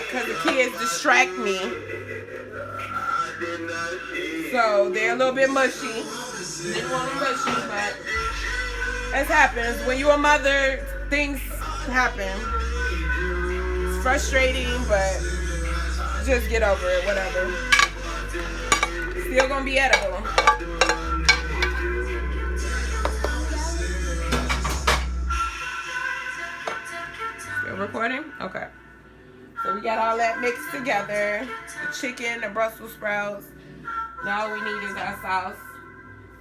because the kids distract me. So they're a little bit mushy. Didn't want them mushy, but it happens. When you're a mother, things happen. It's frustrating, but just get over it, whatever. Still gonna be edible. Still recording? Okay. So we got all that mixed together. The chicken, the Brussels sprouts. Now all we need is our sauce.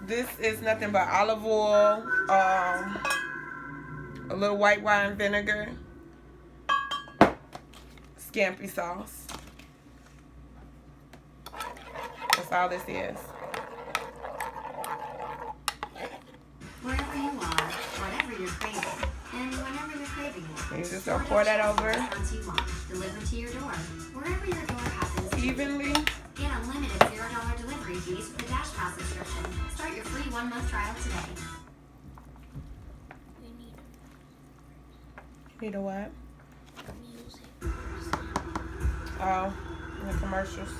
This is nothing but olive oil, a little white wine vinegar, SCAMPI sauce. That's all this is. Wherever you are, whatever you're craving, and whenever you're craving it. You just gonna pour that over Delivered to your door, wherever your door happens. evenly. Get unlimited $0 delivery fees with the Dash Pass subscription. Start your free 1-month trial today. Need a what? Music. Oh, the commercials.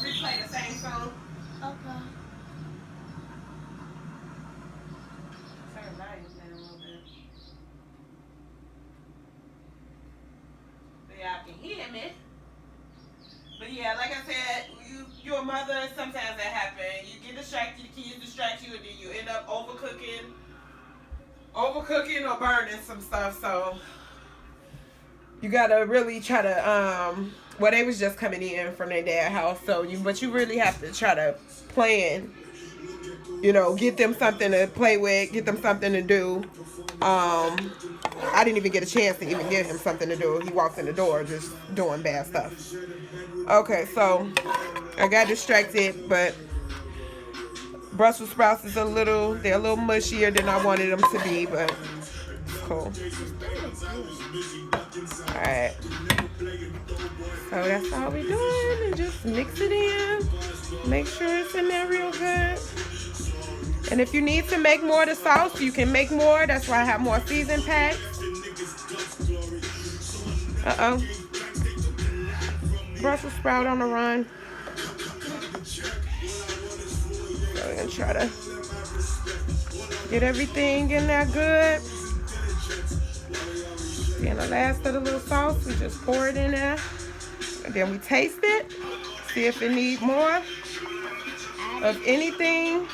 Replay the same song. Okay. Turn volume down a little bit. So y'all can hear me. But yeah, like I said, you're a mother, sometimes that happens. You get distracted, the kids distract you, and then you end up overcooking or burning some stuff. So you gotta really try to well, they was just coming in from their dad's house, so but you really have to try to plan, get them something to play with, get them something to do. I didn't even get a chance to even give him something to do. He walked in the door just doing bad stuff. Okay, so I got distracted, but Brussels sprouts is they're a little mushier than I wanted them to be, but it's cool. Alright. So that's all we're doing, and just mix it in. Make sure it's in there real good. And if you need to make more of the sauce, you can make more. That's why I have more season packs. Uh-oh. Brussels sprout on the run. So we're going to try to get everything in there good. And the last of the little sauce, we just pour it in there. And then we taste it. See if it needs more of anything.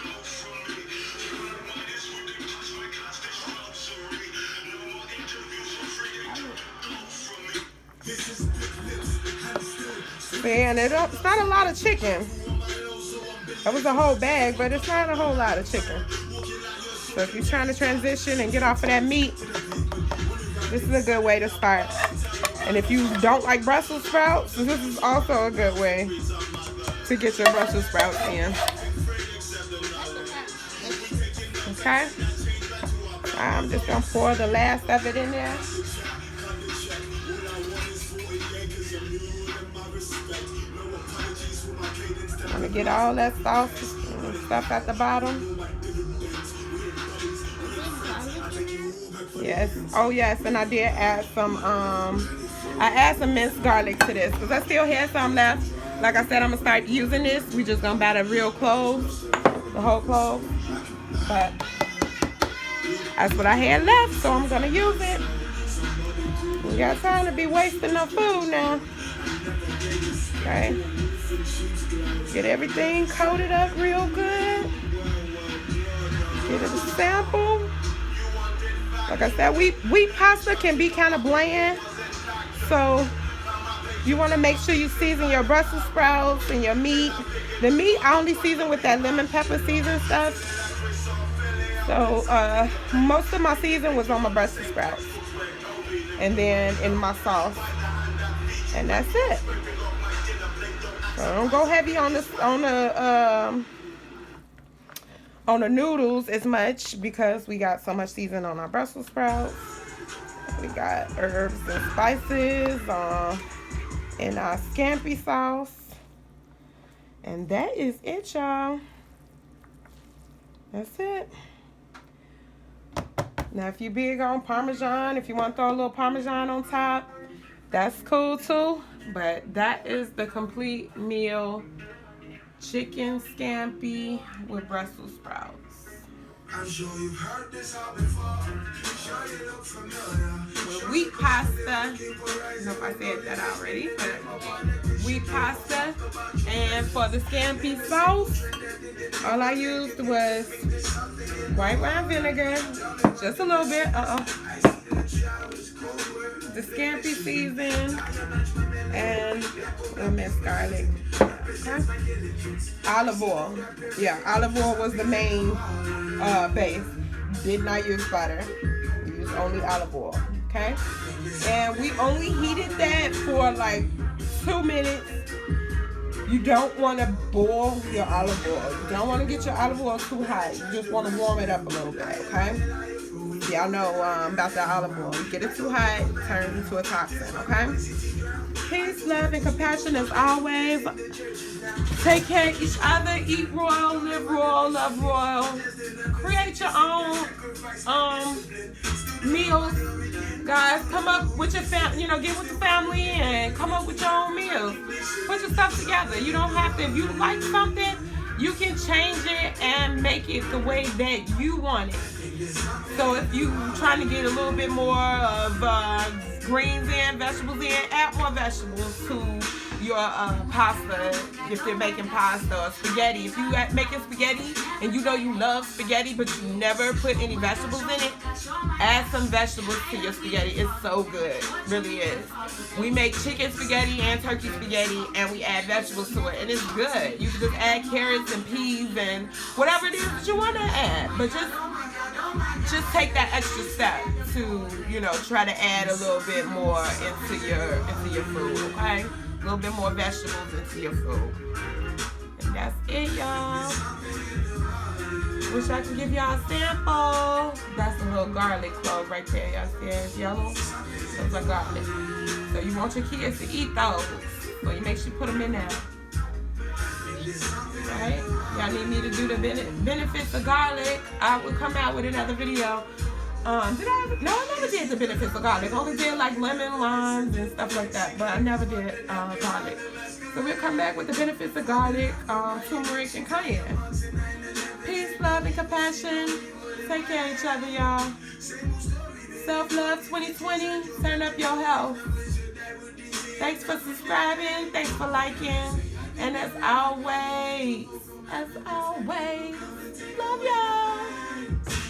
Man, it's not a lot of chicken. That was a whole bag, but it's not a whole lot of chicken. So if you're trying to transition and get off of that meat, this is a good way to start. And if you don't like Brussels sprouts, this is also a good way to get your Brussels sprouts in. Okay? I'm just going to pour the last of it in there. I'm going to get all that sauce and stuff at the bottom. Yes. Oh, yes. And I did add some minced garlic to this because I still had some left. Like I said, I'm going to start using this. We just going to buy the real cloves, the whole clove. But that's what I had left, so I'm going to use it. We got time to be wasting no food now. Okay. Get everything coated up real good. Get it a sample. Like I said, wheat pasta can be kind of bland. So you want to make sure you season your Brussels sprouts and your meat. The meat I only season with that lemon pepper season stuff. So most of my season was on my Brussels sprouts. And then in my sauce. And that's it. So don't go heavy on on the noodles as much because we got so much seasoning on our Brussels sprouts. We got herbs and spices in our SCAMPI sauce. And that is it, y'all. That's it. Now, if you're big on Parmesan, if you want to throw a little Parmesan on top, that's cool too. But that is the complete meal. Chicken scampi with Brussels sprouts. I'm sure you've heard this all before. Sure you look familiar. With wheat pasta. I don't know if I said that already, but wheat pasta. And for the scampi sauce, all I used was white wine vinegar, just a little bit. The scampi season and minced garlic. Okay. Olive oil. Yeah, olive oil was the main base. Did not use butter. We used only olive oil. Okay. And we only heated that for like 2 minutes. You don't want to boil your olive oil. You don't want to get your olive oil too hot. You just want to warm it up a little bit. Okay. Y'all know about that olive oil. You get it too hot, it turns into a toxin. Okay. Peace, love, and compassion as always. Take care of each other. Eat royal, live royal, love royal. Create your own meals. Guys, come up with your family, get with the family and come up with your own meals. Put your stuff together. You don't have to, if you like something, you can change it and make it the way that you want it. So if you trying to get a little bit more of greens in, vegetables in, add more vegetables to your pasta. If you're making pasta or spaghetti, if you making spaghetti and you know you love spaghetti but you never put any vegetables in it, add some vegetables to your spaghetti. It's so good, it really is. We make chicken spaghetti and turkey spaghetti and we add vegetables to it and it's good. You can just add carrots and peas and whatever it is that you want to add, but just take that extra step to try to add a little bit more into your food, okay? A little bit more vegetables into your food. And that's it, y'all. Wish I could give y'all a sample. That's a little garlic clove right there. Y'all see it's yellow? Those are garlic. So you want your kids to eat those. So you make sure you put them in there. Right? Y'all need me to do the benefits of garlic. I will come out with another video. I never did the benefits of garlic. Only did like lemon, limes, and stuff like that. But I never did garlic. So we'll come back with the benefits of garlic, turmeric, and cayenne. Peace, love, and compassion. Take care of each other, y'all. Self-love 2020. Turn up your health. Thanks for subscribing. Thanks for liking. And as always, love y'all.